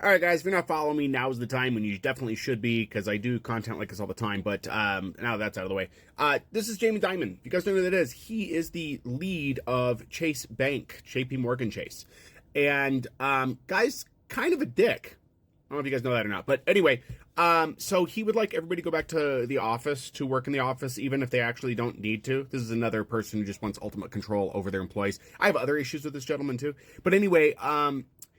All right, guys, if you're not following me, now's the time when you definitely should be, because I do content like this all the time. But now that's out of the way. This is Jamie Dimon. If you guys don't know who that is, he is the lead of Chase Bank, JP Morgan Chase. And guy's kind of a dick. I don't know if you guys know that or not. But anyway, so he would like everybody to go back to the office, to work in the office, even if they actually don't need to. This is another person who just wants ultimate control over their employees. I have other issues with this gentleman, too. But anyway,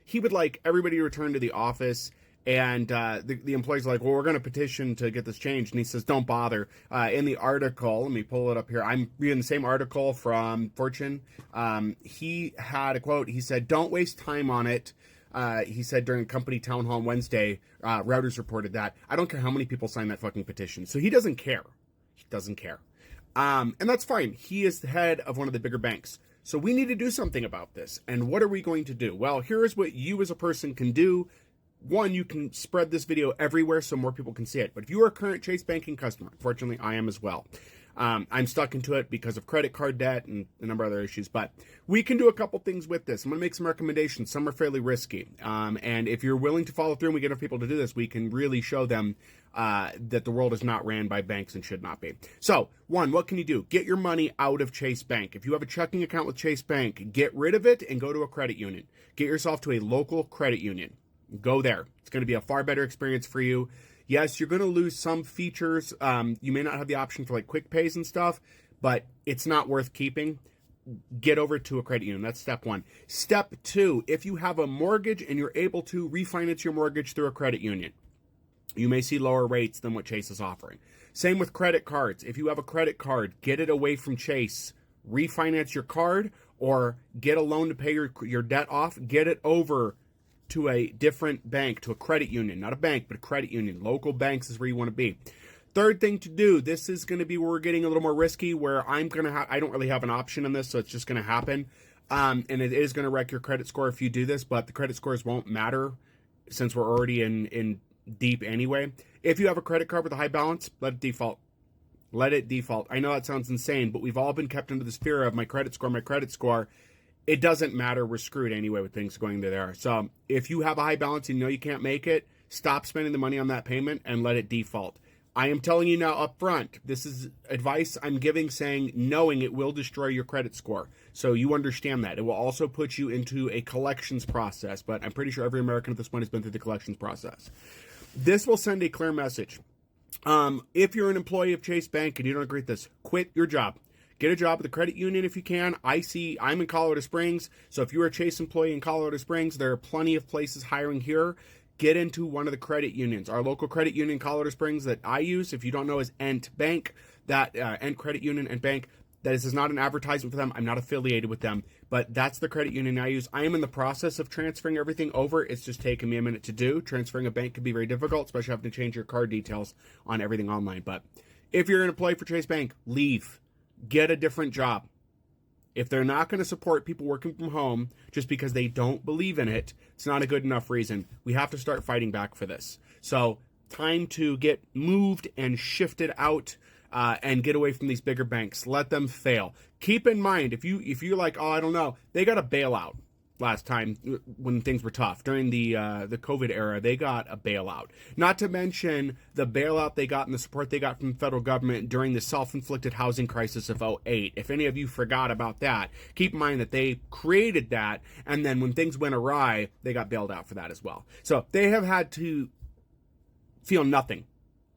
he would like everybody to return to the office, and the employees are like, well, we're going to petition to get this changed. And he says, don't bother. In the article, let me pull it up here. I'm reading the same article from Fortune. He had a quote. He said, don't waste time on it. He said during company town hall on Wednesday, Reuters reported that. I don't care how many people sign that fucking petition. So he doesn't care. He doesn't care. And that's fine. He is the head of one of the bigger banks. So we need to do something about this. And what are we going to do? Well, here's what you as a person can do. One, you can spread this video everywhere so more people can see it. But if you are a current Chase banking customer, unfortunately, I am as well. I'm stuck into it because of credit card debt and a number of other issues. But we can do a couple things with this. I'm going to make some recommendations. Some are fairly risky. And if you're willing to follow through and we get enough people to do this, we can really show them that the world is not ran by banks and should not be. So, one, what can you do? Get your money out of Chase Bank. If you have a checking account with Chase Bank, get rid of it and go to a credit union. Get yourself to a local credit union. Go there. It's going to be a far better experience for you. Yes, you're going to lose some features. You may not have the option for like quick pays and stuff, but it's not worth keeping. Get over to a credit union. That's step one. Step two, if you have a mortgage and you're able to refinance your mortgage through a credit union, you may see lower rates than what Chase is offering. Same with credit cards. If you have a credit card, get it away from Chase. Refinance your card or get a loan to pay your debt off. Get it over to a different bank, to a credit union. Not a bank, but a credit union. Local banks is where you want to be. Third thing to do, this is going to be where we're getting a little more risky, where I don't really have an option in this, so it's just going to happen. And it is going to wreck your credit score if you do this, but the credit scores won't matter since we're already in deep anyway. If you have a credit card with a high balance, let it default. Let it default. I know that sounds insane, but we've all been kept into this fear of my credit score. It doesn't matter. We're screwed anyway with things going there. So if you have a high balance and you know you can't make it, stop spending the money on that payment and let it default. I am telling you now up front, this is advice I'm giving, saying knowing it will destroy your credit score. So you understand that. It will also put you into a collections process, but I'm pretty sure every American at this point has been through the collections process. This will send a clear message. If you're an employee of Chase Bank and you don't agree with this, quit your job. Get a job at the credit union if you can. I'm in Colorado Springs, so if you're a Chase employee in Colorado Springs, there are plenty of places hiring here. Get into one of the credit unions. Our local credit union in Colorado Springs that I use, if you don't know, is Ent Bank. That Ent Credit Union and Bank. This is not an advertisement for them. I'm not affiliated with them, but that's the credit union I use. I am in the process of transferring everything over. It's just taken me a minute to do. Transferring a bank can be very difficult, especially having to change your card details on everything online. But if you're an employee for Chase Bank, leave. Get a different job. If they're not going to support people working from home just because they don't believe in it, it's not a good enough reason. We have to start fighting back for this. So time to get moved and shifted out and get away from these bigger banks. Let them fail. Keep in mind, if you're like, oh, I don't know, they got a bailout last time when things were tough. During the COVID era, they got a bailout. Not to mention the bailout they got and the support they got from the federal government during the self-inflicted housing crisis of '08. If any of you forgot about that, keep in mind that they created that, and then when things went awry, they got bailed out for that as well. So they have had to feel nothing.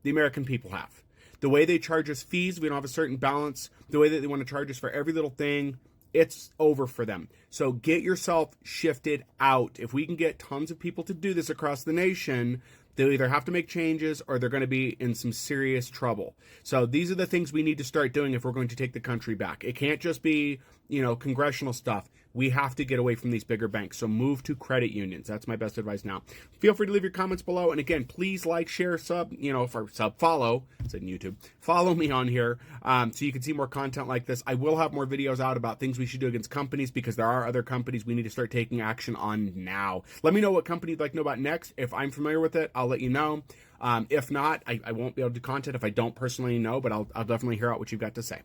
The American people have. The way they charge us fees, we don't have a certain balance. The way that they want to charge us for every little thing, it's over for them. So get yourself shifted out. If we can get tons of people to do this across the nation, they'll either have to make changes or they're going to be in some serious trouble. So these are the things we need to start doing if we're going to take the country back. It can't just be, congressional stuff. We have to get away from these bigger banks. So move to credit unions. That's my best advice now. Feel free to leave your comments below. And again, please like, share, follow. It's in YouTube. Follow me on here so you can see more content like this. I will have more videos out about things we should do against companies because there are other companies we need to start taking action on now. Let me know what company you'd like to know about next. If I'm familiar with it, I'll let you know. If not, I won't be able to do content if I don't personally know, but I'll definitely hear out what you've got to say.